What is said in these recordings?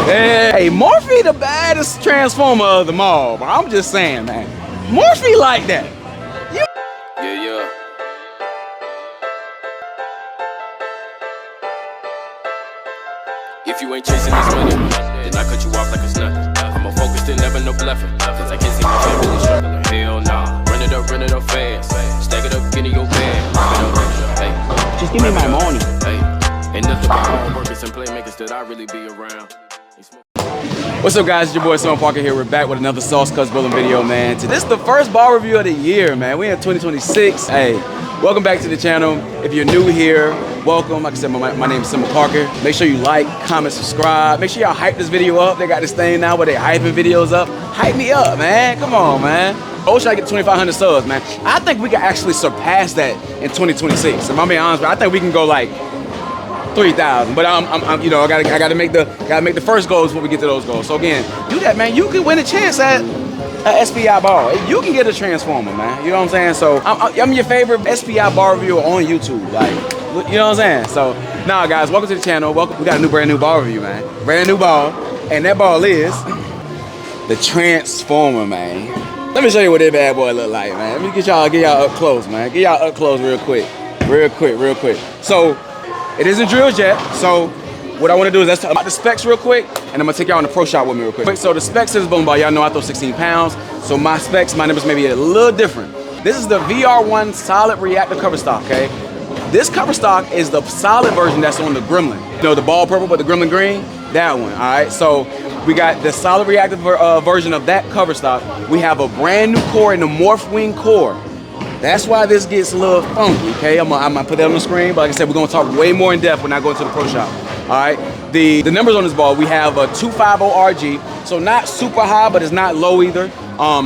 Hey, Morphe the baddest transformer of them all, but I'm just saying, man. Morphe like that. You Yeah. If you ain't chasing this money, then I cut you off like it's nothing. I'ma focus and never no bluffing, cause I can't see my family struggling. Hell nah, run it up fast. Stack it up, get in your bag. Hey, just give me my money. Hey, ain't nothing but hard workers and playmakers that I really be around. What's up, guys? It's your boy Son Parker here. We're back with another SaucedCutzBowling video, man. This is the first ball review of the year, man. We're in 2026. Hey, welcome back to the channel. If you're new here, welcome. Like I said, my name is Son Parker. Make sure you like, comment, subscribe. Make sure y'all hype this video up. They got this thing now where they hyping videos up. Hype me up, man. Come on, man. Oh, should I get 2,500 subs, man? I think we can actually surpass that in 2026. If I'm being honest, I think we can go like 3,000, but I'm you know, I gotta make the first goals before we get to those goals. So again, do that, man. You can win a chance at a SPI ball. You can get a transformer, man. You know what I'm saying? So I'm your favorite SPI ball reviewer on YouTube, like, you know what I'm saying? So now, guys, welcome to the channel. Welcome. We got a brand new ball review, man. Brand new ball, and that ball is the transformer, man. Let me show you what that bad boy look like, man. Let me get y'all up close, man. Get y'all up close real quick. So it isn't drilled yet, so what I want to do is let's talk about the specs real quick, and I'm going to take y'all on the pro shop with me real quick. So the specs of this bowling ball, y'all know I throw 16 pounds, so my specs, my numbers may be a little different. This is the VR1 solid reactive cover stock, okay? This cover stock is the solid version that's on the Gremlin. You know, the ball purple but the Gremlin green? That one, all right? So we got the solid reactive version of that cover stock. We have a brand new core in the Morph Wing core. That's why this gets a little funky, okay? I'm gonna put that on the screen, but like I said, we're gonna talk way more in depth when I go into the pro shop, all right? The numbers on this ball, we have a 250 RG, so not super high, but it's not low either.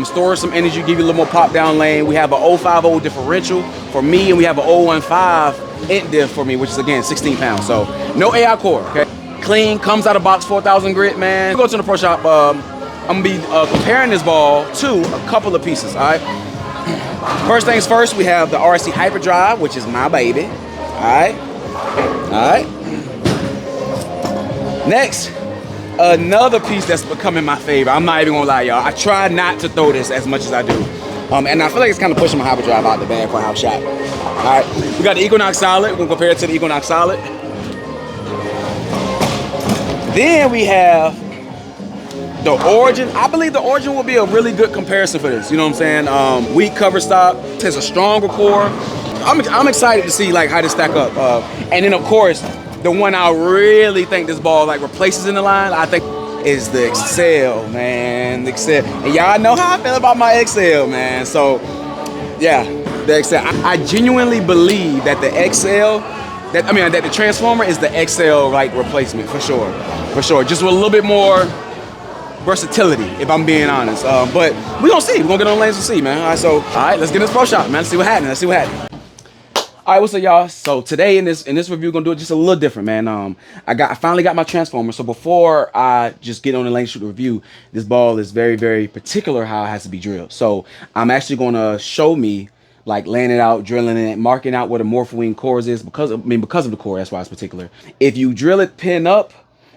Store some energy, give you a little more pop down lane. We have a 050 differential for me, and we have a 015 int diff for me, which is again 16 pounds. So no AI core, okay? Clean, comes out of box, 4,000 grit, man. Go to the pro shop. I'm gonna be comparing this ball to a couple of pieces, all right? First things first, we have the RC Hyperdrive, which is my baby. All right. Next, another piece that's becoming my favorite. I'm not even gonna lie, y'all. I try not to throw this as much as I do. And I feel like it's kind of pushing my Hyperdrive out the bag for a house shot. All right, we got the Equinox Solid. We're gonna compare it to the Equinox Solid. Then we have the Origin. I believe the Origin will be a really good comparison for this. You know what I'm saying? Weak cover stock, has a stronger core. I'm excited to see like how this stack up. And then of course, the one I really think this ball like replaces in the line, I think, is the Excel, man. The Excel. And y'all know how I feel about my Excel, man. So yeah, the Excel. I genuinely believe that the Excel, that the Transformer is the Excel like replacement for sure. Just with a little bit more versatility, if I'm being honest. But we're gonna see. We're gonna get on lanes and see, man. All right, let's get in this pro shop, man. Let's see what happens. All right, what's up, y'all? So today in this review, we're gonna do it just a little different, man. I finally got my transformer. So before I just get on the lane shoot the review, this ball is very, very particular how it has to be drilled. So I'm actually gonna show me like laying it out, drilling it, marking out where the Morph Wing cores is because of the core. That's why it's particular. If you drill it pin up,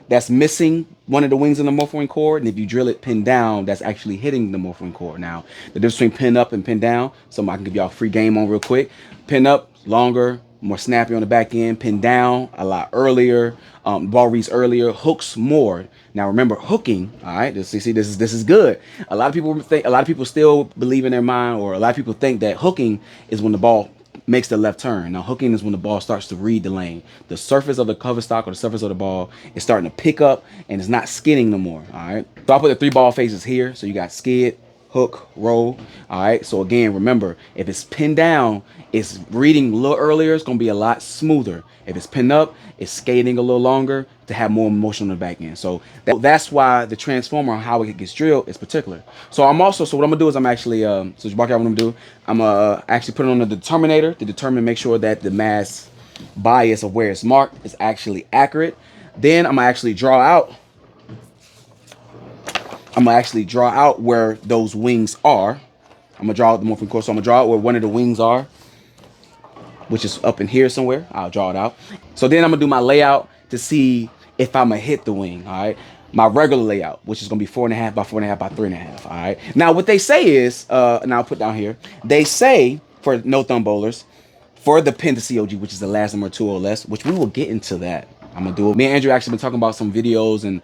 that's missing one of the wings in the Morph Wing core, and if you drill it pin down, that's actually hitting the Morph Wing core. Now, the difference between pin up and pin down, something I can give y'all a free game on real quick. Pin up, longer, more snappy on the back end. Pin down, a lot earlier. Ball reads earlier, hooks more. Now remember, hooking, all right, this is good. A lot of people still believe in their mind, or a lot of people think that hooking is when the ball makes the left turn. Now hooking is when the ball starts to read the lane. The surface of the cover stock or the surface of the ball is starting to pick up and it's not skidding no more. All right. So I put the 3 ball phases here. So you got skid, hook, roll. All right. So again, remember, if it's pinned down, it's reading a little earlier. It's going to be a lot smoother. If it's pinned up, it's skating a little longer to have more motion on the back end. So that's why the transformer, how it gets drilled, is particular. So what I'm gonna do is I'm actually, so what I'm gonna do, I'm actually put it on the Determinator to determine, make sure that the mass bias of where it's marked is actually accurate. Then I'm gonna actually draw out where those wings are. I'm gonna draw out the morphing core, so I'm gonna draw out where one of the wings are, which is up in here somewhere. I'll draw it out. So then I'm gonna do my layout to see if I'm gonna hit the wing. All right. my regular layout, which is gonna be 4.5 by 4.5 by 3.5. All right. Now what they say is, and I'll put down here, they say for no thumb bowlers, for the pin to COG, which is the last number 2 or less, which we will get into that. I'm gonna do it. Me and Andrew actually been talking about some videos and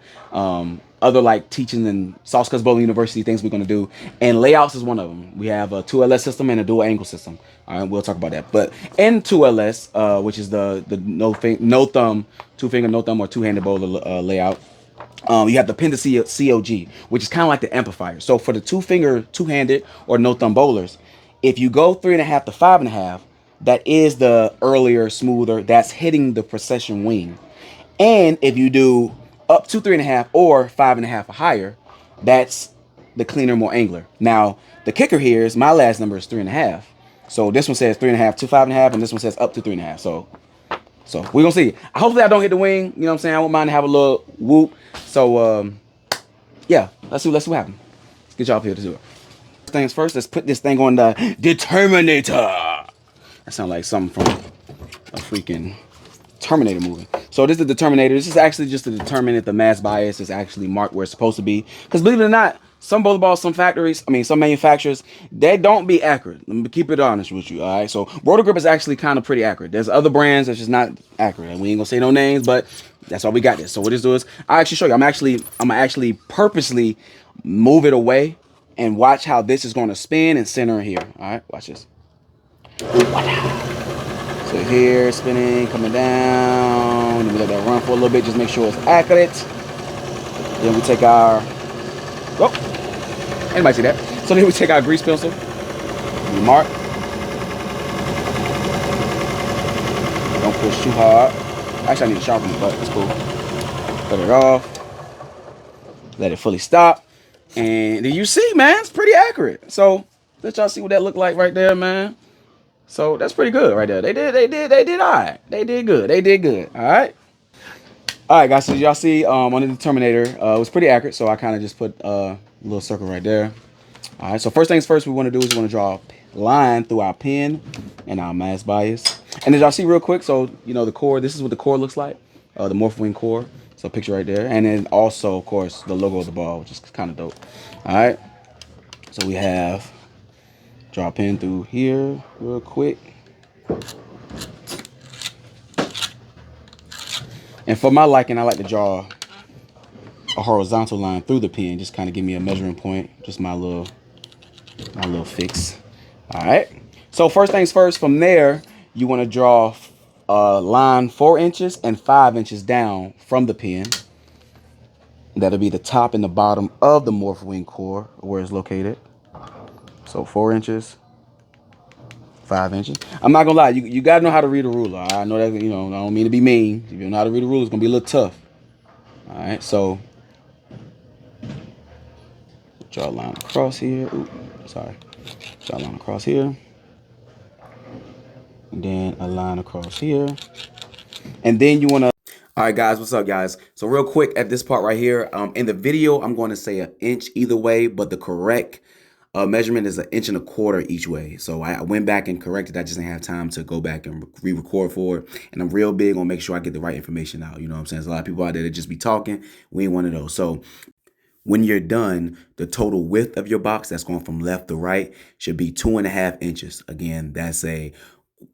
other like teaching and SaucedCutzBowling University things we're gonna do, and layouts is one of them. We have a 2LS system and a dual angle system. All right, we'll talk about that. But in 2LS, which is the no thumb, 2-finger no thumb or 2-handed bowler layout, you have the pin to COG, which is kind of like the amplifier. So for the 2-finger, 2-handed or no thumb bowlers, if you go 3.5 to 5.5, that is the earlier, smoother. That's hitting the procession wing. And if you do up to 3.5 or 5.5 or higher, that's the cleaner, more angular. Now the kicker here is my last number is 3.5. So this one says 3.5 to 5.5, and this one says up to 3.5. So we're gonna see. Hopefully I don't hit the wing. You know what I'm saying? I won't mind to have a little whoop. So yeah, let's see what happens. Let's get y'all up here to do it. First things first, let's put this thing on the Determinator. That sounds like something from a freaking Terminator movie. So this is the Determinator. This is actually just to determine if the mass bias is actually marked where it's supposed to be. Because believe it or not, some bowling balls, some manufacturers, they don't be accurate. Let me keep it honest with you, all right? So Roto grip is actually kind of pretty accurate. There's other brands that's just not accurate. We ain't gonna say no names, but that's why we got this. So what this do is, I'll actually show you. I'm gonna actually purposely move it away and watch how this is gonna spin and center here. All right, watch this. So here, spinning, coming down. Then we let that run for a little bit, just make sure it's accurate. Then we take our, anybody see that? So then we take our grease pencil, we mark. Don't push too hard. Actually, I need to sharpen it, but it's cool. Cut it off. Let it fully stop. And then you see, man, it's pretty accurate. So let y'all see what that looked like right there, man. So that's pretty good right there. They did all right. They did good. All right. All right, guys. So y'all see on the Determinator, it was pretty accurate. So I kind of just put a little circle right there. All right. So first things first, we want to do is we want to draw a line through our pin and our mass bias. And as y'all see real quick, so you know the core. This is what the core looks like. The Morphwing core. So picture right there. And then also, of course, the logo of the ball, which is kind of dope. All right. So we have. Draw a pin through here real quick. And for my liking, I like to draw a horizontal line through the pin. Just kind of give me a measuring point. Just my little fix. All right. So first things first, from there, you want to draw a line 4 inches and 5 inches down from the pin. That'll be the top and the bottom of the Morphwing core, where it's located. So 4 inches, 5 inches. I'm not gonna lie, you gotta know how to read a ruler. I know that, you know, I don't mean to be mean. If you don't know how to read a ruler, it's gonna be a little tough. All right, so draw a line across here. Ooh, sorry. Draw a line across here. And then a line across here. And then you wanna. All right, guys, what's up, guys? So real quick at this part right here, in the video, I'm going to say 1 inch either way, but the correct measurement is 1.25 inches each way. So I went back and corrected. I just didn't have time to go back and re-record for it. And I'm real big on make sure I get the right information out. You know what I'm saying? There's a lot of people out there that just be talking. We ain't one of those. So when you're done, the total width of your box that's going from left to right should be 2.5 inches. Again, that's 1.25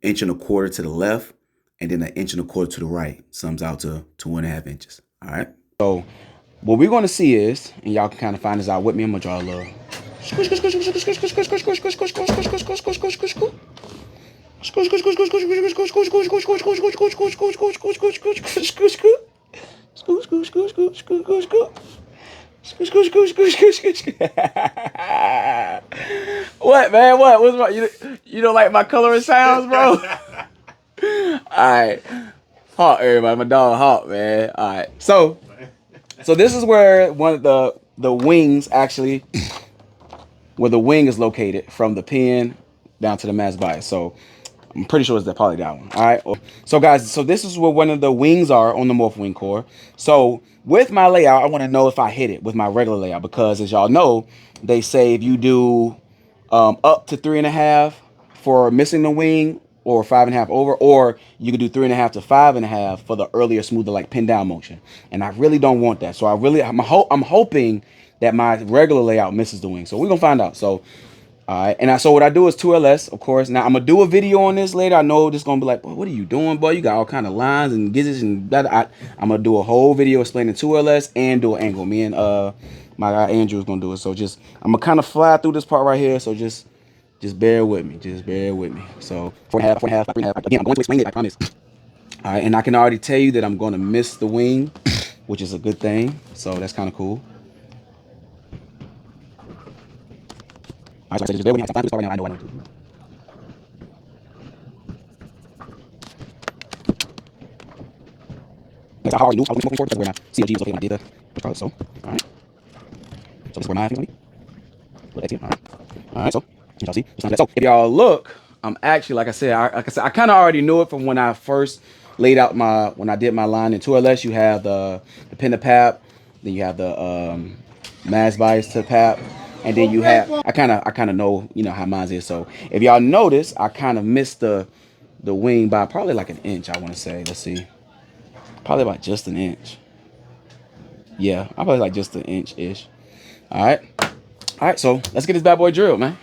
inches to the left and then 1.25 inches to the right. Sums out to 2.5 inches. All right. So what we're going to see is, and y'all can kind of find this out with me. I'm going to draw a little. What, man? What? What's my, you don't like my coloring sounds, bro? Alright. Hawk, everybody. My dog Hawk, man. Alright. So this is where one of the wings actually, where the wing is located from the pin down to the mass bias. So I'm pretty sure it's probably that one. All right. So guys, so this is where one of the wings are on the Morphwing core. So with my layout, I want to know if I hit it with my regular layout, because as y'all know, they say if you do up to 3.5 for missing the wing, or 5.5 over, or you could do 3.5 to 5.5 for the earlier, smoother, like pin down motion. And I really don't want that. So I'm hoping that my regular layout misses the wing. So we're gonna find out. So all right, and so what I do is 2LS, of course. Now I'm gonna do a video on this later. I know this is gonna be like, boy, what are you doing, boy? You got all kind of lines and gizzards and that. I'm gonna do a whole video explaining 2LS and dual angle. Me and my guy Andrew is gonna do it. So I'm gonna kind of fly through this part right here. So just bear with me. Just bear with me. So 4.5, 4.5, 3.5. Again, I'm going to explain it. I promise. All right, and I can already tell you that I'm gonna miss the wing, which is a good thing. So that's kind of cool. All right, so just bear with me. I know. That's how I already knew I was looking for. That's where my COG was located. I did the so. All right. So this is where my thing's gonna be. Put that here. All right. All right. So y'all see. So if y'all look, I'm actually, like I said, I kind of already knew it from when I first laid out when I did my line in 2LS. You have the pin to pap, then you have the mass bias to pap. And then you have, I kind of know, how mine is. So if y'all notice, I kind of missed the wing by probably like an inch, I want to say. Let's see. Probably about just an inch. Yeah, I probably like just an inch-ish. All right. All right, so let's get this bad boy drilled, man.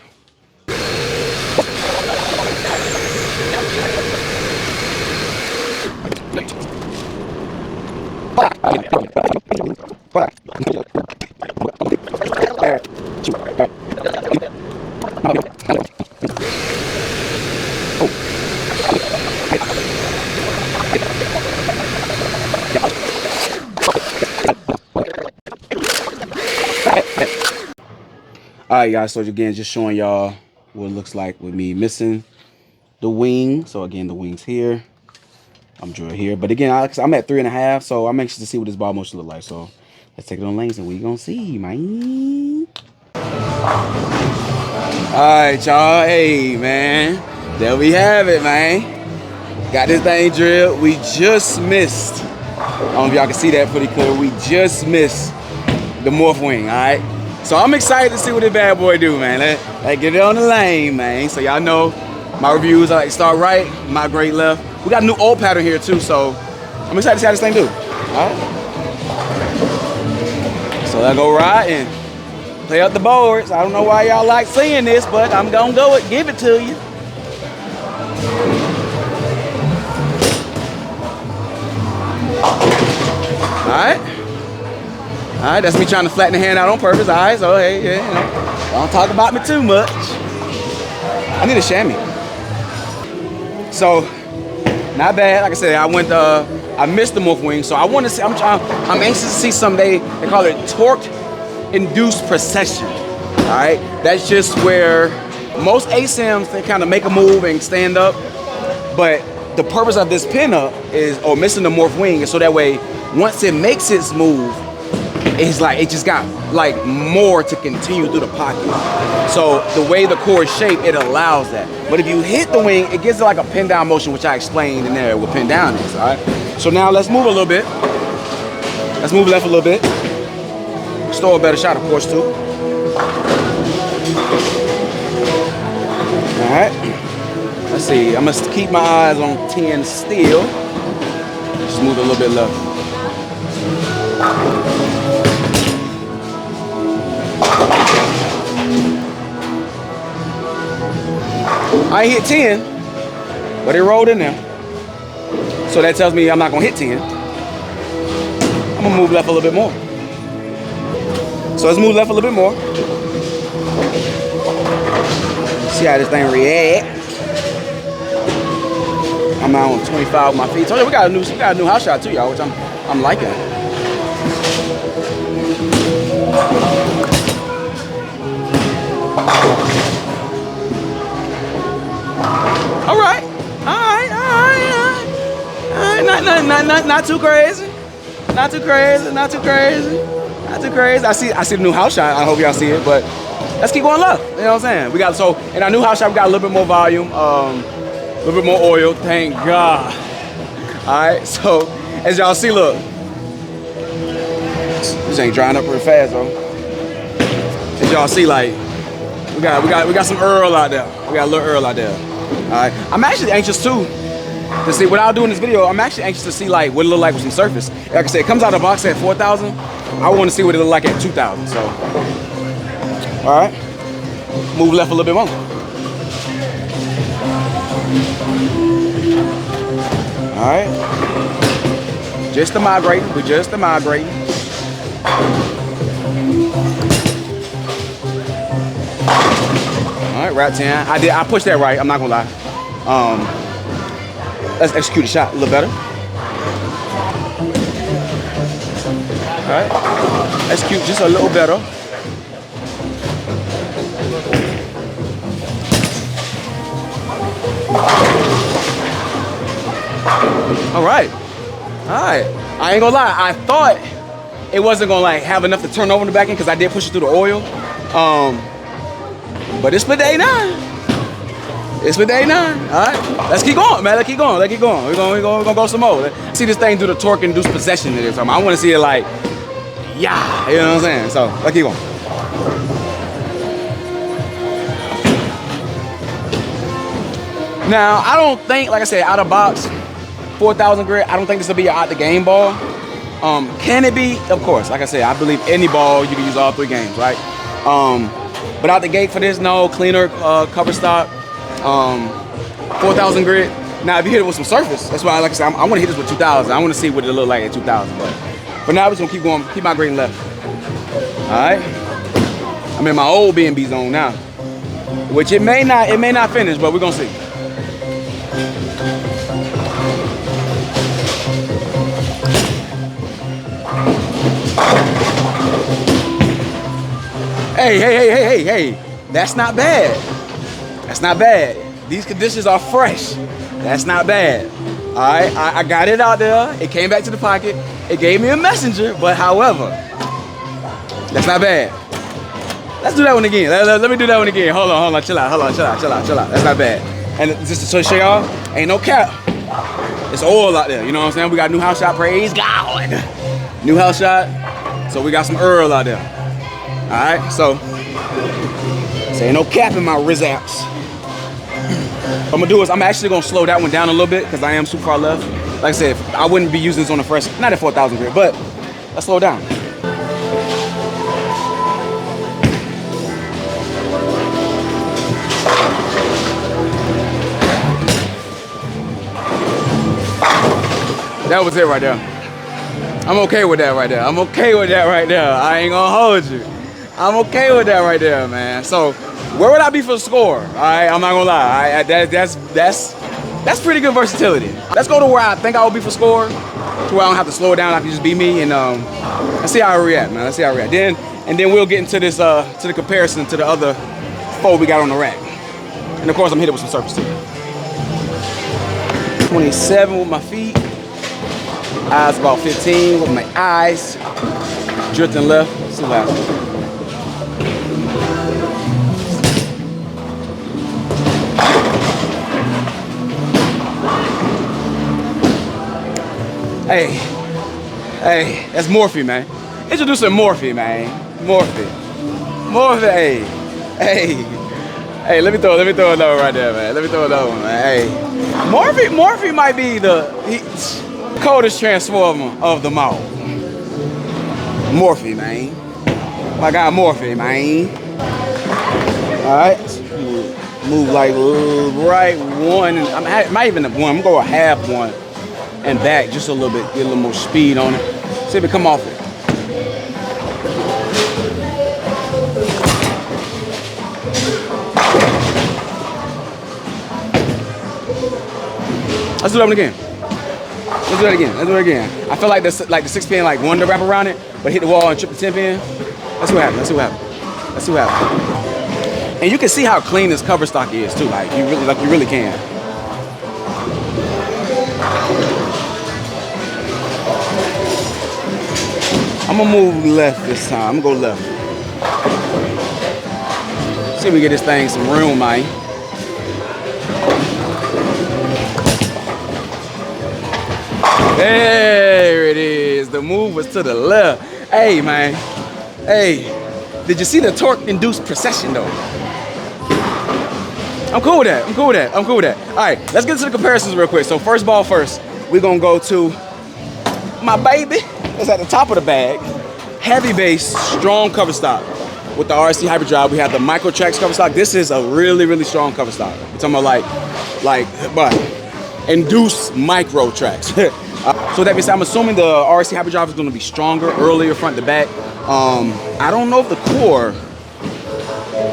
All right, guys, so again, just showing y'all what it looks like with me missing the wing. So again, the wing's here. I'm drilled here. But again, I'm at 3.5, so I'm anxious to see what this ball motion look like. So let's take it on lanes and we gonna see, man. All right, y'all. Hey, man. There we have it, man. Got this thing drilled. We just missed. I don't know if y'all can see that pretty clear. We just missed the morph wing, all right? So I'm excited to see what this bad boy do, man. Let's get it on the lane, man. So y'all know my reviews, I like to start right, migrate left. We got a new old pattern here too, so I'm excited to see how this thing do. All right. So let's go right and play up the boards. I don't know why y'all like seeing this, but I'm gonna go and give it to you. All right. All right, that's me trying to flatten the hand out on purpose. All right, so hey, yeah, don't talk about me too much. I need a chamois. So, not bad. Like I said, I missed the morph wing, so I want to see. I'm anxious to see someday. They call it torque-induced precession. All right, that's just where most ASIMs they kind of make a move and stand up, but the purpose of this pin up is, or missing the morph wing, is so that way once it makes its move, it's like it just got like more to continue through the pocket. So the way the core is shaped, it allows that. But if you hit the wing, it gives it like a pin down motion, which I explained in there what pin down is. All right. So now let's move a little bit. Let's move left a little bit. Store a better shot, of course, too. All right. Let's see. I must keep my eyes on 10 still. Just move a little bit left. I ain't hit 10, but it rolled in there. So that tells me I'm not gonna hit 10. I'm gonna move left a little bit more. So let's move left a little bit more. See how this thing react. I'm now on 25 with my feet. So we got a new house shot too, y'all, which I'm liking. All right. Not too crazy. Not too crazy. I see the new house shot. I hope y'all see it, but let's keep going left. You know what I'm saying? In our new house shot, we got a little bit more volume, a little bit more oil. Thank God. All right. So as y'all see, look, this ain't drying up real fast, though. As y'all see, like we got some Earl out there. We got a little Earl out there. right, I'm actually anxious too to see what I'll do in this video. I'm actually anxious to see like what it look like with some surface. Like I said, it comes out of the box at 4,000. I want to see what it look like at 2,000. So, all right, move left a little bit more. All right, just the migrating. We're just the migrating. All right, right 10. I pushed that right. I'm not gonna lie. Let's execute the shot a little better. All right, execute just a little better. All right. I ain't gonna lie. I thought it wasn't gonna like have enough to turn over in the back end because I did push it through the oil. But it's split to A9. It's split to A9. All right. Let's keep going, man. Let's keep going. Let's keep going. We're gonna go some more. Let's see this thing do the torque induced possession that it's talking about. I want to see it like, yeah. You know what I'm saying? So let's keep going. Now I don't think, like I said, out of box. 4,000 grit, I don't think this will be an out the game ball. Can it be? Of course. Like I said, I believe any ball you can use all 3 games, right? But out the gate for this, no. Cleaner cover stop. 4,000 grit. Now, if you hit it with some surface, that's why, like I said, I want to hit this with 2,000. I want to see what it look like at 2,000. But for now, we're just gonna keep going, keep migrating left. All right. I'm in my old B&B zone now, which it may not finish, but we're gonna see. Hey, that's not bad. That's not bad. These conditions are fresh. That's not bad. All right, I got it out there. It came back to the pocket. It gave me a messenger, but however, that's not bad. Let's do that one again. Let me do that one again. Hold on, chill out. That's not bad. And just to show y'all, ain't no cap. It's oil out there, you know what I'm saying? We got new house shot, praise God. New house shot, so we got some Earl out there. All right, so ain't no cap in my Rizaps. What I'm gonna do is I'm actually gonna slow that one down a little bit because I am super far left. Like I said, I wouldn't be using this on the fresh, not at 4,000 grit, but let's slow down. That was it right there. I'm okay with that right there. I ain't gonna hold you. I'm okay with that right there, man. So, where would I be for the score? All right, I'm not gonna lie. That's pretty good versatility. Let's go to where I think I would be for score, to where I don't have to slow it down. I can just be me, and let's see how I react, man. Let's see how I react. And then we'll get into this to the comparison to the other 4 we got on the rack. And of course, I'm hitting with some surface too. 27 with my feet. Eyes about 15 with my eyes. Drifting left. Let's see what happens. Hey, that's Morphe, man. Introducing Morphe, man. Morphe, hey, let me throw another right there, man. Let me throw another one, man. Hey, Morphe might be the coldest transformer of them all. Morphe, man. My guy Morphe, man. All right, move like right one. I might even have one. I'm gonna go a half one. And back just a little bit, get a little more speed on it. See if it come off it. Let's do that one again. Let's do that again. I feel like the 6 pin like wanted to wrap around it, but hit the wall and trip the 10 pin. Let's see what happens. And you can see how clean this cover stock is too. Like you really can. I'm gonna move left this time. I'm gonna go left. See if we get this thing some room, man. There it is. The move was to the left. Hey, man. Hey, did you see the torque-induced precession, though? I'm cool with that. I'm cool with that. I'm cool with that. All right, let's get to the comparisons real quick. So first ball first, we're gonna go to my baby. It's at the top of the bag. Heavy base, strong cover stock. With the RC Hyperdrive, we have the Micro Tracks cover stock. This is a really, really strong cover stock. We're talking about but induced micro tracks. So that means I'm assuming the RC Hyperdrive is gonna be stronger, earlier front to back. I don't know if the core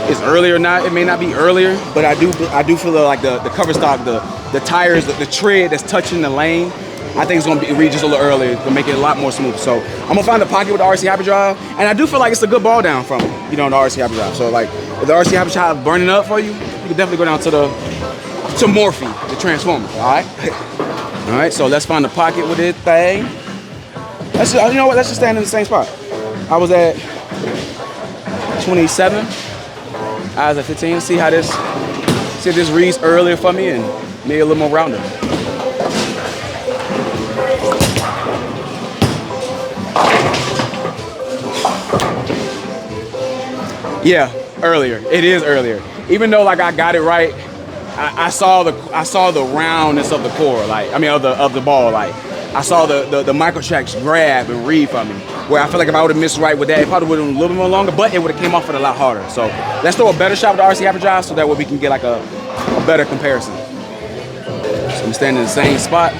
is earlier or not. It may not be earlier, but I do feel like the cover stock, the tires, the tread that's touching the lane, I think it's gonna be read just a little earlier to make it a lot more smooth. So I'm gonna find the pocket with the RC Hyperdrive, and I do feel like it's a good ball down from it, you know, the RC Hyperdrive. So like, if the RC Hyperdrive burning up for you, you can definitely go down to Morphe, the Transformer. All right, all right. So let's find the pocket with this thing. Let's just, you know what? Let's just stand in the same spot. I was at 27. I was at 15. See if this reads earlier for me and maybe a little more rounded. Yeah, earlier. It is earlier. Even though like I got it right, I saw the roundness of the core, like of the ball. Like I saw the micro tracks grab and read for me. Where I feel like if I would have missed right with that, it probably would have been a little bit more longer, but it would have came off it a lot harder. So let's throw a better shot with the RC Hyperdrive so that way we can get like a better comparison. So I'm standing in the same spot.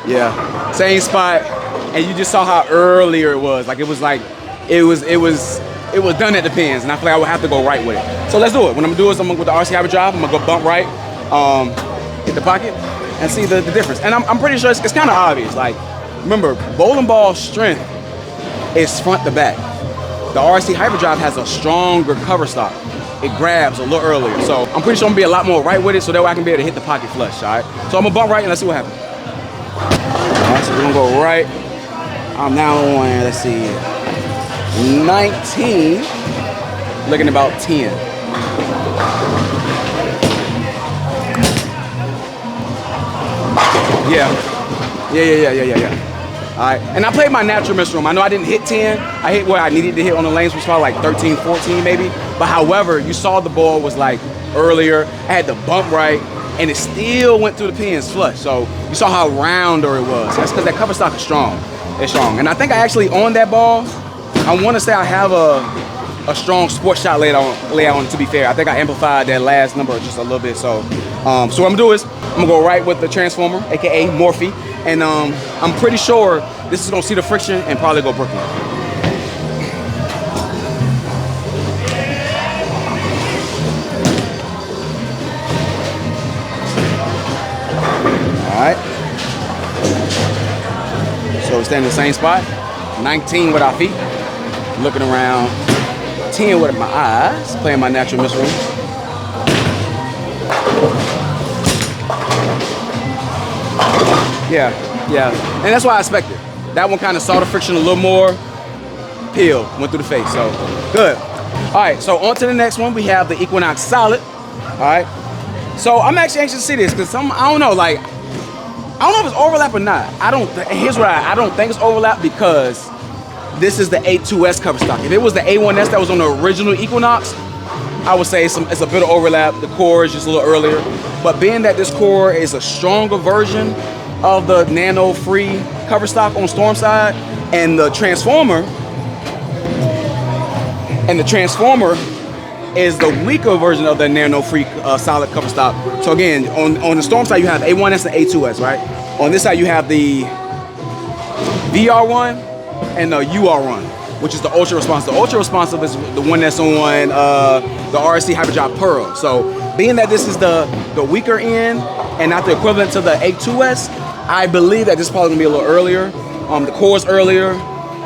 Yeah. Same spot, and you just saw how earlier it was. Like it was done at the pins, and I feel like I would have to go right with it. So let's do it. What I'm gonna do is I'm gonna go with the RC Hyperdrive. I'm gonna go bump right, hit the pocket, and see the difference. And I'm pretty sure it's kind of obvious. Like remember, bowling ball strength is front to back. The RC Hyperdrive has a stronger cover stock. It grabs a little earlier. So I'm pretty sure I'm gonna be a lot more right with it so that way I can be able to hit the pocket flush, all right? So I'm gonna bump right and let's see what happens. All right, so we're gonna go right. I'm now on, let's see, 19, looking about 10. Yeah. All right, and I played my natural miss room. I know I didn't hit 10. I hit where I needed to hit on the lanes, which was probably like 13, 14 maybe. But however, you saw the ball was like earlier. I had the bump right, and it still went through the pins flush. So you saw how rounder it was. That's because that cover stock is strong. It's strong. And I think I actually, on that ball, I want to say I have a strong sports shot layout on it, to be fair. I think I amplified that last number just a little bit. So, so what I'm gonna do is, I'm gonna go right with the Transformer, AKA Morphe. And I'm pretty sure this is gonna see the friction and probably go Brooklyn. All right. So we stand in the same spot. 19 with our feet. Looking around. 10 with my eyes. Playing my natural miss room. Yeah, and that's why I expected. That one kind of saw the friction a little more. Peel, went through the face, so good. All right, so on to the next one. We have the Equinox Solid. All right, so I'm actually anxious to see this because I don't know if it's overlap or not. Here's what I don't think it's overlap because this is the A2S cover stock. If it was the A1S that was on the original Equinox, I would say it's a bit of overlap. The core is just a little earlier, but being that this core is a stronger version of the nano-free cover stock on storm side, and the Transformer is the weaker version of the nano-free solid cover stock. So again, on the storm side you have A1S and A2S, right? On this side you have the VR1 and the UR1, which is the ultra responsive. The ultra responsive is the one that's on the RC Hyperdrive Pearl. So being that this is the weaker end and not the equivalent to the A2S, I believe that this is probably gonna be a little earlier. The core's earlier,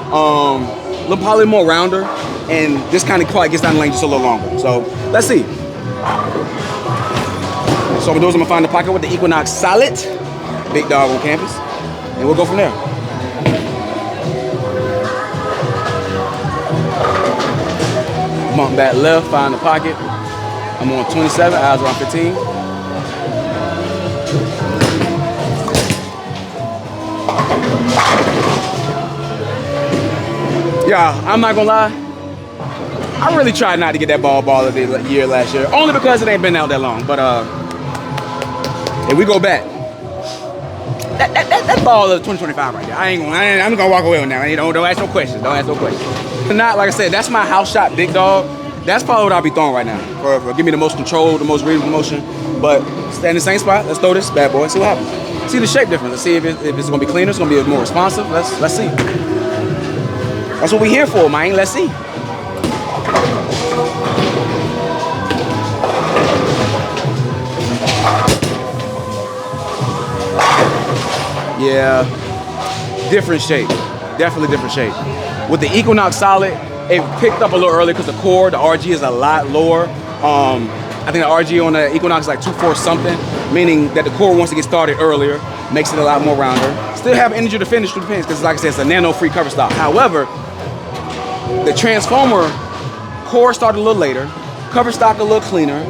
probably more rounder, and this kind of probably gets down the lane just a little longer. So let's see. So what I'm gonna find the pocket with the Equinox Solid, big dog on campus, and we'll go from there. Bump back left, find the pocket. I'm on 27, eyes around 15. Yeah, I'm not gonna lie. I really tried not to get that ball of the year last year, only because it ain't been out that long. But if we go back, that ball of 2025 right there, I'm gonna walk away with that. Don't ask no questions. Don't ask no questions. Not like I said, that's my house shot big dog. That's probably what I'll be throwing right now. For give me the most control, the most reasonable motion. But stay in the same spot. Let's throw this bad boy and see what happens. See the shape difference. Let's see if it's gonna be cleaner. It's gonna be more responsive. Let's see. That's what we here for, man. Let's see. Yeah, different shape. Definitely different shape. With the Equinox Solid, it picked up a little early because the core, the RG is a lot lower. I think the RG on the Equinox is like 2.4 something, meaning that the core wants to get started earlier, makes it a lot more rounder. Still have energy to finish through the pins because, like I said, it's a nano-free cover stock. However, the Transformer core started a little later, cover stock a little cleaner,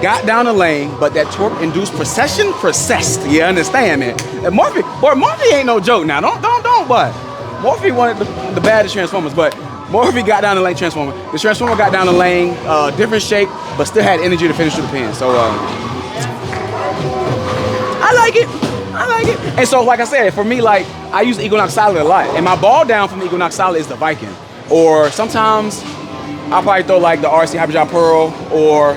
got down the lane, but that torque-induced precession processed. You understand, man? And Morphe ain't no joke now. Don't, but Morphe wanted the baddest Transformers, but Morphe got down the lane Transformer. The Transformer got down the lane, different shape, but still had energy to finish through the pin. So I like it. And so, like I said, for me, like I use the Equinox Solid a lot, and my ball down from the Equinox Solid is the Viking. Or sometimes I'll probably throw like the RC Hyperdrive Pearl, or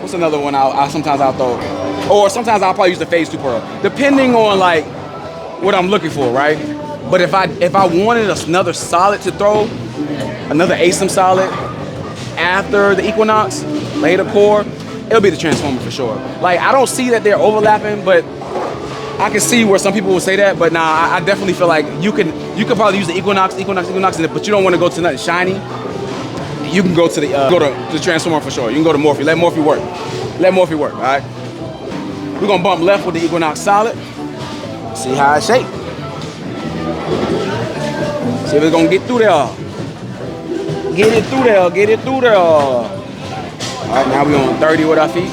what's another one sometimes I'll throw? Or sometimes I'll probably use the Phase 2 Pearl, depending on like what I'm looking for, right? But if I wanted another solid to throw, another ASIM solid after the Equinox, later core, it'll be the Transformer for sure. Like I don't see that they're overlapping, but I can see where some people will say that. But nah, I definitely feel like you could probably use the Equinox, but you don't want to go to nothing shiny. You can go to the Transformer for sure. You can go to Morphe. Let Morphe work. All right. We're gonna bump left with the Equinox Solid. See how it's shaped. See if it's gonna get through there. Get it through there. All right, now we're on 30 with our feet.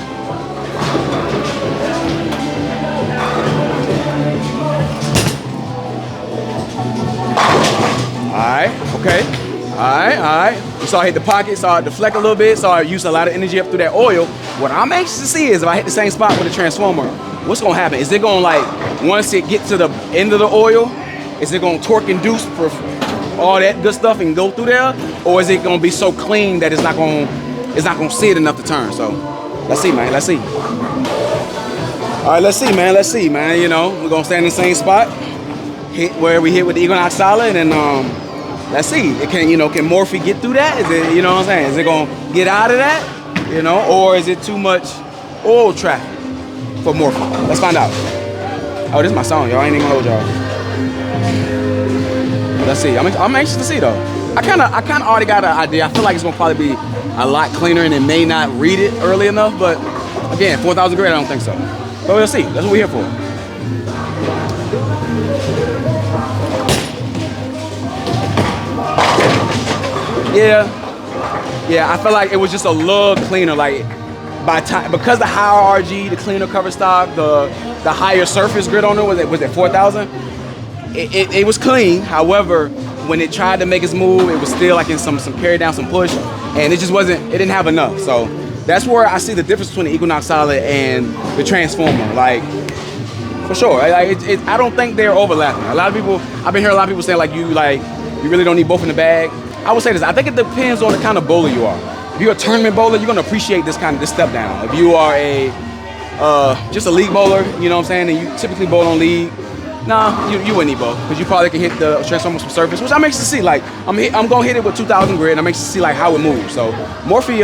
All right, okay. All right. You saw I hit the pocket, saw it deflect a little bit, saw I use a lot of energy up through that oil. What I'm anxious to see is if I hit the same spot with the Transformer, what's gonna happen? Is it gonna, like, once it gets to the end of the oil, is it gonna torque induce for all that good stuff and go through there? Or is it gonna be so clean that it's not gonna see it enough to turn? So let's see, man, let's see. All right, let's see, man. You know, we're gonna stay in the same spot, hit where we hit with the Equinox Solid, and let's see. Can Morphe get through that? Is it, you know what I'm saying? Is it gonna get out of that? You know, or is it too much oil traffic for Morphe? Let's find out. Oh, this is my song, y'all. I ain't even gonna hold y'all. Let's see. I'm anxious to see though. I kind of already got an idea. I feel like it's gonna probably be a lot cleaner, and it may not read it early enough. But again, 4,000 grade, I don't think so. But we'll see. That's what we're here for. Yeah, I feel like it was just a little cleaner. Like because the higher RG, the cleaner cover stock, the higher surface grid on it was at 4,000. It was clean. However, when it tried to make its move, it was still like in some carry down, some push, and it just wasn't. It didn't have enough. So that's where I see the difference between the Equinox Solid and the Transformer. Like for sure. I don't think they're overlapping. A lot of people, I've been hearing a lot of people saying like you really don't need both in the bag. I would say this. I think it depends on the kind of bowler you are. If you're a tournament bowler, you're gonna appreciate this step down. If you are just a league bowler, you know what I'm saying, and you typically bowl on league, nah, you wouldn't need both because you probably can hit the Transformers from surface, which I'm anxious to see. Like I'm gonna hit it with 2,000 grid. I'm anxious to see like how it moves. So Morphe,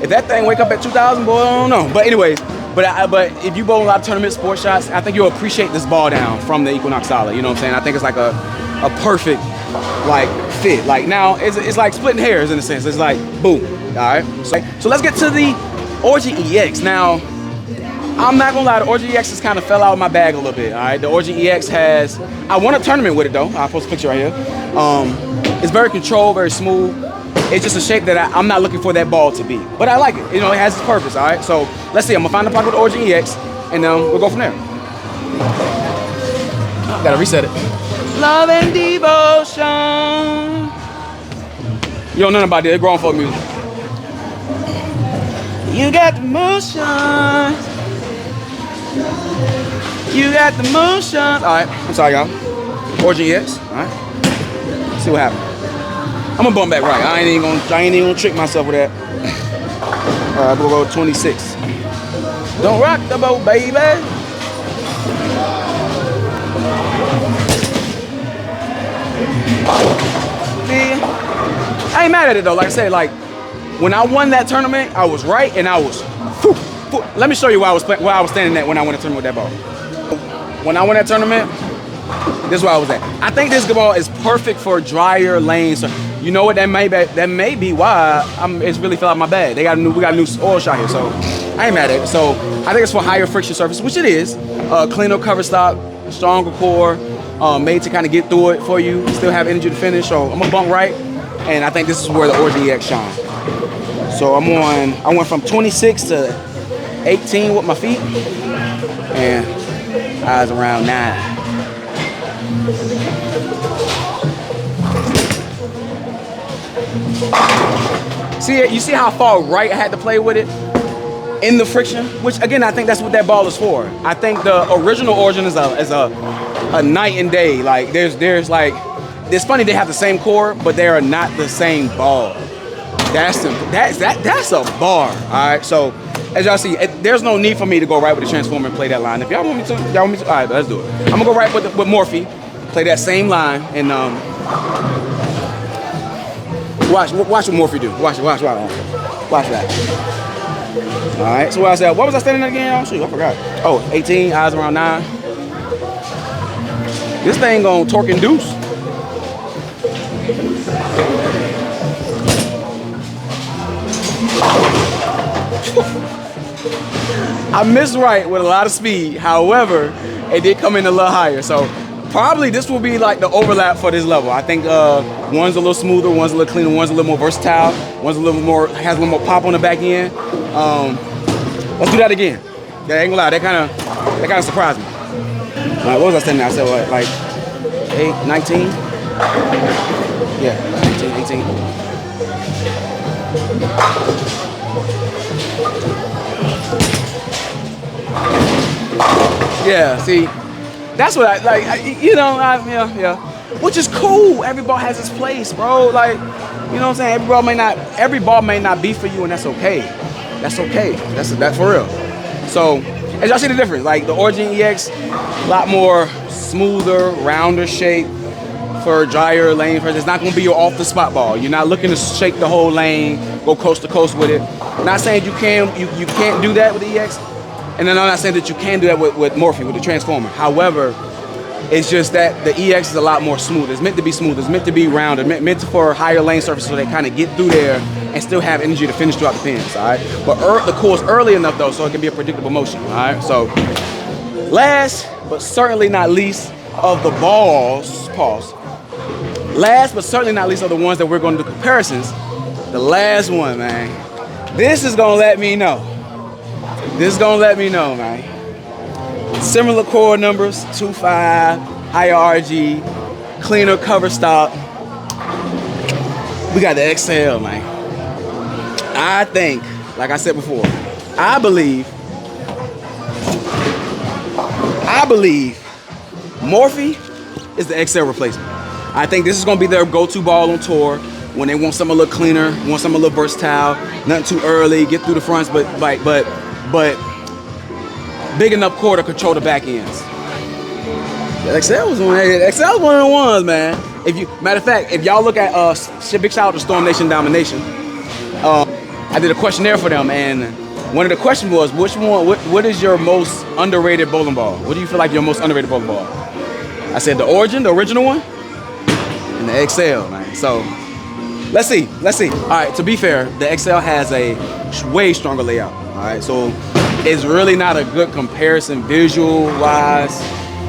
if that thing wake up at 2,000, boy, I don't know. But anyways, but if you bowl a lot of tournament sports shots, I think you'll appreciate this ball down from the Equinox Solid. You know what I'm saying? I think it's like a perfect like fit. Like now it's like splitting hairs in a sense. It's like boom. All right. So let's get to the Origin EX. Now I'm not gonna lie, the Origin EX has kind of fell out of my bag a little bit. All right. The Origin EX I won a tournament with it though. I'll post a picture right here. It's very controlled, very smooth. It's just a shape that I'm not looking for that ball to be. But I like it. You know, it has its purpose, all right? So let's see. I'm going to find the pocket with the Origin EX, and we'll go from there. Got to reset it. Love and devotion. You don't know nothing about this. It's grown folk music. You got the motion. You got the motion. All right. I'm sorry, y'all. Origin EX. All right. Let's see what happens. I'm gonna bump back right. I ain't even gonna trick myself with that. All right, we'll go 26. Don't rock the boat, baby. See, I ain't mad at it though. Like I said, like when I won that tournament, I was right, and I was. Let me show you where I was standing at when I won the tournament with that ball. When I won that tournament, this is where I was at. I think this ball is perfect for drier lanes. So you know what? That may be why it's really fell out my bag. We got a new oil shot here, so I ain't mad at it. So I think it's for higher friction surface, which it is. Cleaner cover stock, stronger core, made to kind of get through it for you. Still have energy to finish. So I'm gonna bump right, and I think this is where the Origin EX shines. So I went from 26 to 18 with my feet, and I was around 9. See, you see how far right I had to play with it in the friction, which again I think that's what that ball is for. I think the original Origin is a night and day. Like there's like, it's funny they have the same core, but they are not the same ball. That's a bar. All right, so as y'all see, there's no need for me to go right with the transformer and play that line. If y'all want me to, all right, let's do it. I'm gonna go right with Morphe, play that same line, and watch what Morphe do. Watch that. All right, so what I said, what was I standing at again, y'all? Shoot, I forgot. Oh, 18, eyes around 9. This thing gonna torque induce. I missed right with a lot of speed. However, it did come in a little higher. So probably this will be like the overlap for this level. I think one's a little smoother, one's a little cleaner, one's a little more versatile, one's a little more, has a little more pop on the back end. Let's do that again. That ain't gonna lie, that kind of surprised me. What was I saying now? I said what, like 8, 19? Yeah, 19, 18. Yeah, see, that's what I like. Yeah. Which is cool. Every ball has its place, bro. Like, you know what I'm saying? Every ball may not be for you, and that's okay. That's okay. That's for real. So, as y'all see the difference, like the Origin EX, a lot more smoother, rounder shape for drier lane. It's not gonna be your off the spot ball. You're not looking to shake the whole lane, go coast to coast with it. I'm not saying you can't do that with the EX. And then I'm not saying that you can do that with Morphe, with the transformer. However, it's just that the EX is a lot more smooth. It's meant to be smooth. It's meant to be rounded. Meant for higher lane surfaces so they kind of get through there and still have energy to finish throughout the pins. All right. But the core's early enough though, so it can be a predictable motion. All right. So last but certainly not least of the balls, pause. Last but certainly not least of the ones that we're going to do comparisons. The last one, man. This is gonna let me know. Man. Similar core numbers, 2.5, higher RG, cleaner cover stock. We got the XL, man. I think, like I said before, I believe Morphe is the XL replacement. I think this is gonna be their go-to ball on tour when they want something a little cleaner, want something a little versatile, nothing too early, get through the fronts, but big enough core to control the back ends. The XL was one of the ones, man. Matter of fact, if y'all look at big shout out to Storm Nation Domination. I did a questionnaire for them, and one of the questions was, what is your most underrated bowling ball? What do you feel like your most underrated bowling ball? I said the Origin, the original one, and the XL, man. So let's see. All right, to be fair, the XL has a way stronger layout. All right, so it's really not a good comparison visual-wise,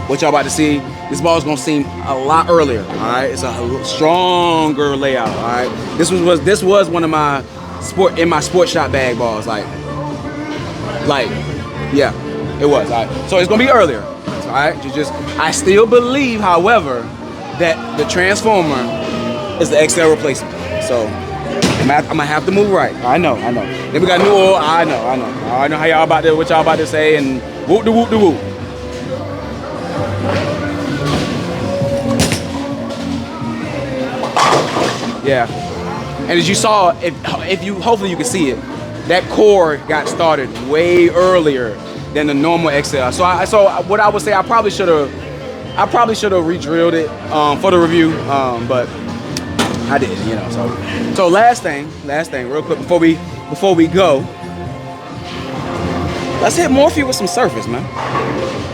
what y'all about to see. this ball is gonna seem a lot earlier. All right, it's a stronger layout. All right, this was one of my sport shot bag balls. Like yeah, it was. All right, so it's gonna be earlier. All right, I still believe, however, that the transformer is the XL replacement. So I'm gonna have to move right. I know. Then we got new oil. I know how y'all about to, what y'all about to say, and whoop de whoop de whoop. Yeah, and as you saw, hopefully you can see it, that core got started way earlier than the normal XL. So what I would say, I probably should have re-drilled it for the review, but I did, you know. So last thing, real quick before we go, let's hit Morphe with some surface, man.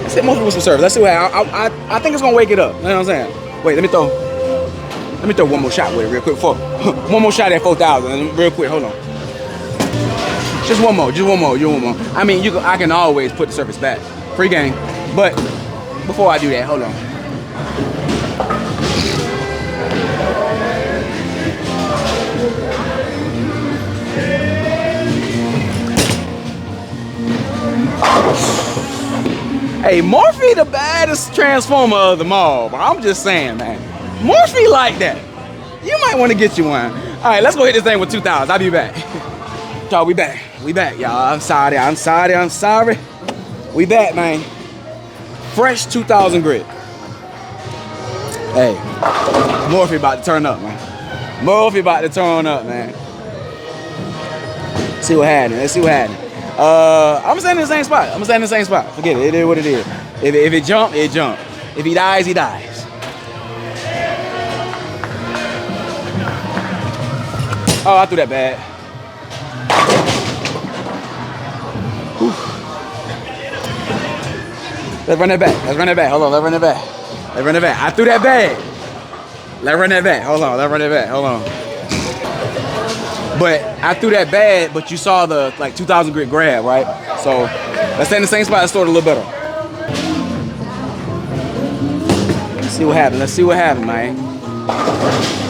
Let's hit Morphe with some surface. Let's see what I think it's gonna wake it up. You know what I'm saying? Wait, let me throw one more shot with it real quick. One more shot at 4,000, real quick. Hold on. Just one more. I mean, I can always put the surface back, free game. But before I do that, hold on. Hey, Morphe the baddest transformer of them all, but I'm just saying, man. Morphe like that. You might want to get you one. All right, let's go hit this thing with 2,000. I'll be back. Y'all, we back, y'all. I'm sorry. We back, man. Fresh 2,000 grit. Hey, Morphe about to turn up, man. Let's see what happened. I'm staying in the same spot. Forget it. It is what it is. If it jump, it jump. If he dies, he dies. Oh, I threw that bad. Whew. Let's run that back. Hold on, let's run it back. I threw that bad. Let's run that back. Hold on. But I threw that bad, but you saw the 2,000 grit grab, right? So let's stay in the same spot. Let's throw it a little better. Let's see what happened, man.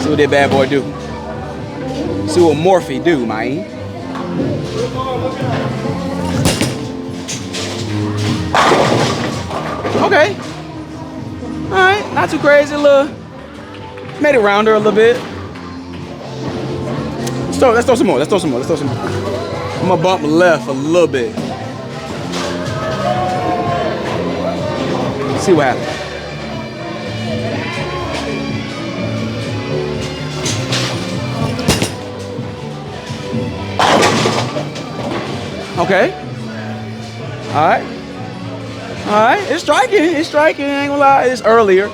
See what that bad boy do. See what Morphe do, man. Okay. All right, not too crazy. Made it rounder a little bit. Let's throw some more. I'm gonna bump left a little bit. See what happens. Okay. All right. It's striking. I ain't gonna lie. It's earlier.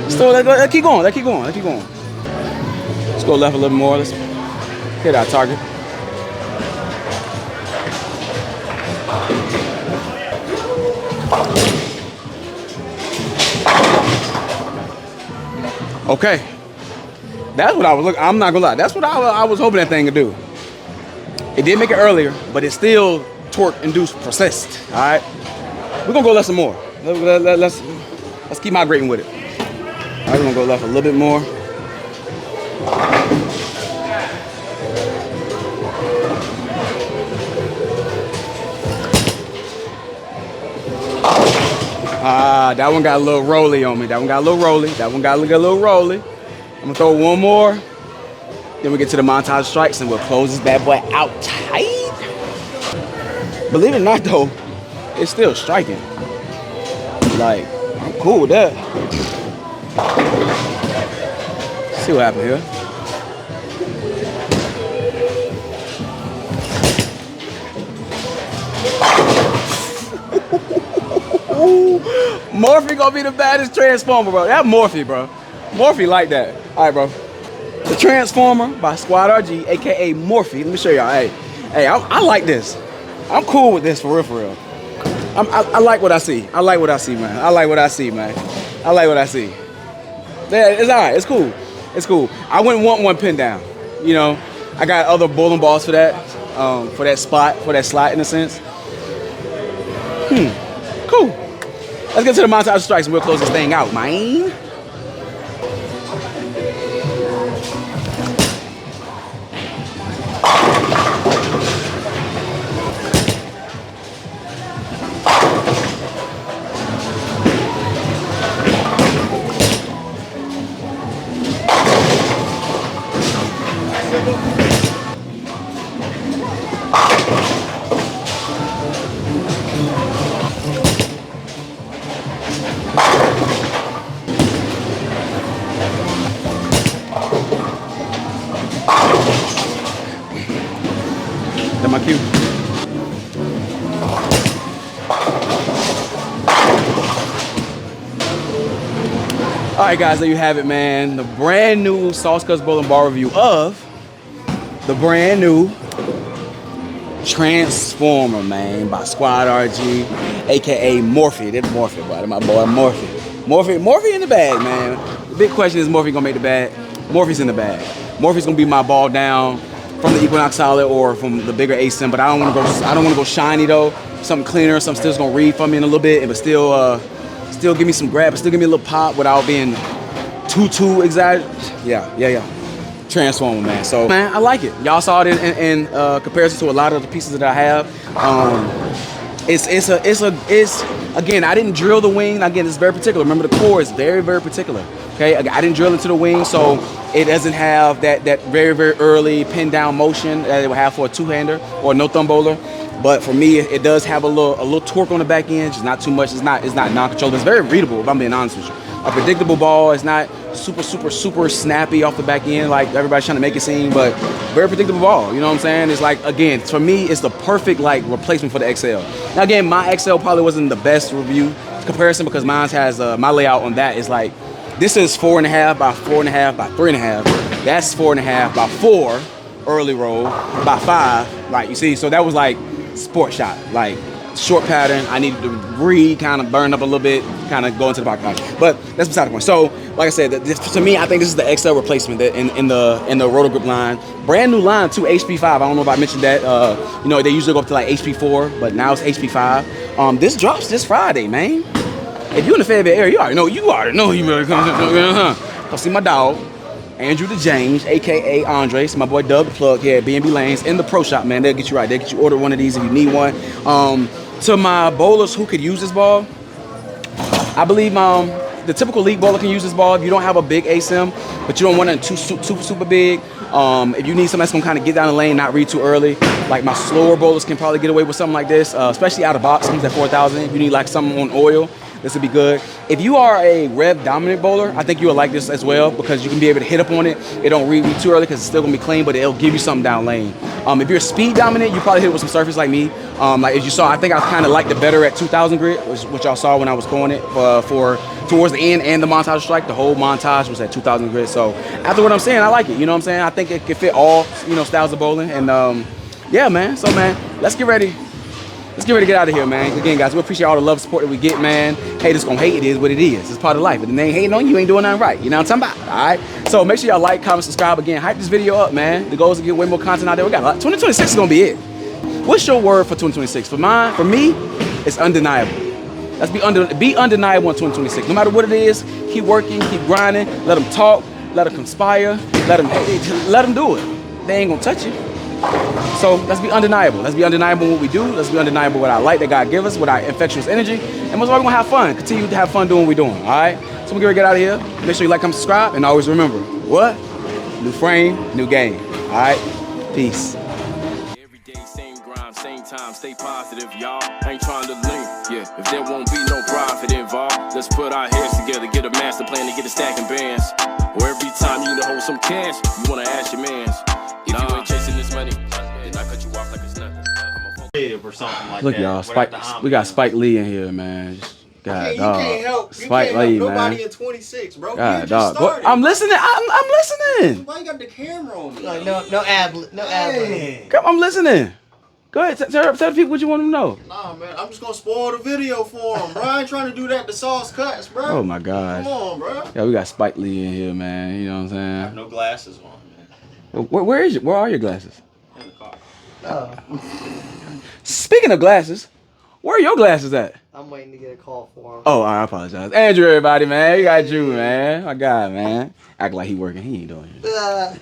So let's keep going. Let's go left a little more. Let's hit our target. Okay. That's what I was looking. I'm not gonna lie. That's what I was hoping that thing could do. It did make it earlier, but it's still torque-induced persist. All right, we're gonna go left some more. Let's keep migrating with it. All right, we're gonna go left a little bit more. That one got a little rolly on me. I'm gonna throw one more. Then we get to the montage strikes and we'll close this bad boy out tight. Believe it or not though, it's still striking. I'm cool with that. Let's see what happened here. Morphe gonna be the baddest transformer, bro. That Morphe, bro. Morphe like that. All right, bro. The Transformer by Squad RG, aka Morphe. Let me show y'all. Hey, I like this. I'm cool with this for real. I like what I see. man. I like what I see. Yeah, it's all right. It's cool. I wouldn't want one pinned down. You know, I got other bowling balls for that slot in a sense. Cool. Let's get to the montage of strikes and we'll close this thing out, man. That's my cue. All right, guys, there you have it, man. The brand new SaucedCutz Bowling Ball review of the brand new Transformer, man, by Squad RG, aka Morphe. That's Morphe, bro. That's my boy Morphe. Morphe in the bag, man. The big question is, Morphe gonna make the bag? Morphe's in the bag. Morphe's gonna be my ball down from the Equinox Solid or from the bigger ASIM, but I don't want to go shiny though. Something cleaner, something still's gonna read for me in a little bit, but still give me some grab, but still give me a little pop without being too exaggerated. Yeah. Transformer, man. So, man, I like it. Y'all saw it in comparison to a lot of the pieces that I have. It's again, I didn't drill the wing. Again, it's very particular. Remember, the core is very particular. Okay, I didn't drill into the wing, so it doesn't have that very early pin down motion that it would have for a two-hander or a no thumb bowler. But for me, it does have a little torque on the back end. Just not too much. It's not non-controllable. It's very readable, if I'm being honest with you. A predictable ball. It's not super snappy off the back end like everybody's trying to make it seem, but very predictable ball. You know what I'm saying? It's like, again, for me, it's the perfect like replacement for the XL. Now again, my XL probably wasn't the best review comparison because mine has my layout on that is like, this is 4.5 by 4.5 by 3.5. That's 4.5 by 4 early roll by 5. Like, you see, so that was like sport shot, like short pattern. I needed to kind of burn up a little bit, kind of go into the pocket. But that's beside the point. So, like I said, to me, I think this is the XL replacement in the Roto Grip line. Brand new line too, HP5. I don't know if I mentioned that. You know, they usually go up to like HP4, but now it's HP5. This drops this Friday, man. If you're in the Fayetteville area, you already know you better come see my dog, Andrew the James, aka Andres, my boy Doug the Plug here at B&B Lanes in the pro shop, man. They'll get you right. They'll get you order one of these if you need one. To my bowlers who could use this ball, I believe the typical league bowler can use this ball if you don't have a big ASIM, but you don't want it too super big. If you need something that's gonna kind of get down the lane, not read too early, like my slower bowlers can probably get away with something like this, especially out of box. Comes at 4,000. If you need like something on oil, this would be good. If you are a rev dominant bowler, I think you will like this as well because you can be able to hit up on it. It don't read too early because it's still gonna be clean, but it'll give you something down lane. If you're speed dominant, you probably hit it with some surface like me. Like as you saw, I think I kind of liked it better at 2,000 grit, which y'all saw when I was going it for towards the end and the montage strike. The whole montage was at 2,000 grit. So after what I'm saying, I like it. You know what I'm saying? I think it can fit all styles of bowling. And yeah, man. So man, let's get ready. Let's get ready to get out of here, man. Again, guys, we appreciate all the love and support that we get, man. Haters gonna hate, it is what it is. It's part of life. If they ain't hating on you, you ain't doing nothing right. You know what I'm talking about, all right? So make sure y'all like, comment, subscribe. Again, hype this video up, man. The goal is to get way more content out there. We got a lot. 2026 is gonna be it. What's your word for 2026? For me, it's undeniable. Let's be undeniable in 2026. No matter what it is, keep working, keep grinding. Let them talk, let them conspire, let them do it. They ain't gonna touch you. So let's be undeniable. Let's be undeniable in what we do. Let's be undeniable with our light that God gives us, with our infectious energy. And most of all, we're gonna have fun. Continue to have fun doing what we're doing, all right? So we're gonna get out of here. Make sure you like, comment, subscribe, and always remember, what? New frame, new game, all right? Peace. Every day, same grind, same time, stay positive, y'all. Ain't trying to link, yeah. If there won't be no profit involved, let's put our heads together, get a master plan to get a stacking bands. Or every time you need to hold some cash, you wanna ask your mans. If you ain't chasing this money, then I cut you off like it's nothing. Or something like Look, that. y'all, we got Spike Lee in here, man. God, you dog. can't help. Spike Lee, man. Nobody in 26, bro. God, You just dog. started. I'm listening. I'm listening. Why you got the camera on me? Like, no ad. Come, I'm listening. Go ahead, tell the people what you want them to know. Nah, man, I'm just gonna spoil the video for him, bro. I ain't trying to do that to SaucedCutzBowlingInfo, bro. Oh my gosh. Come on, bro. Yeah, we got Spike Lee in here, man. You know what I'm I saying? have no glasses on, man. Where are your glasses? In the car. Oh. Speaking of glasses, Where are your glasses at? I'm waiting to get a call for him. Oh, I apologize. Andrew, everybody, man. You got Drew, man. My God, man. Act like he working. He ain't doing it.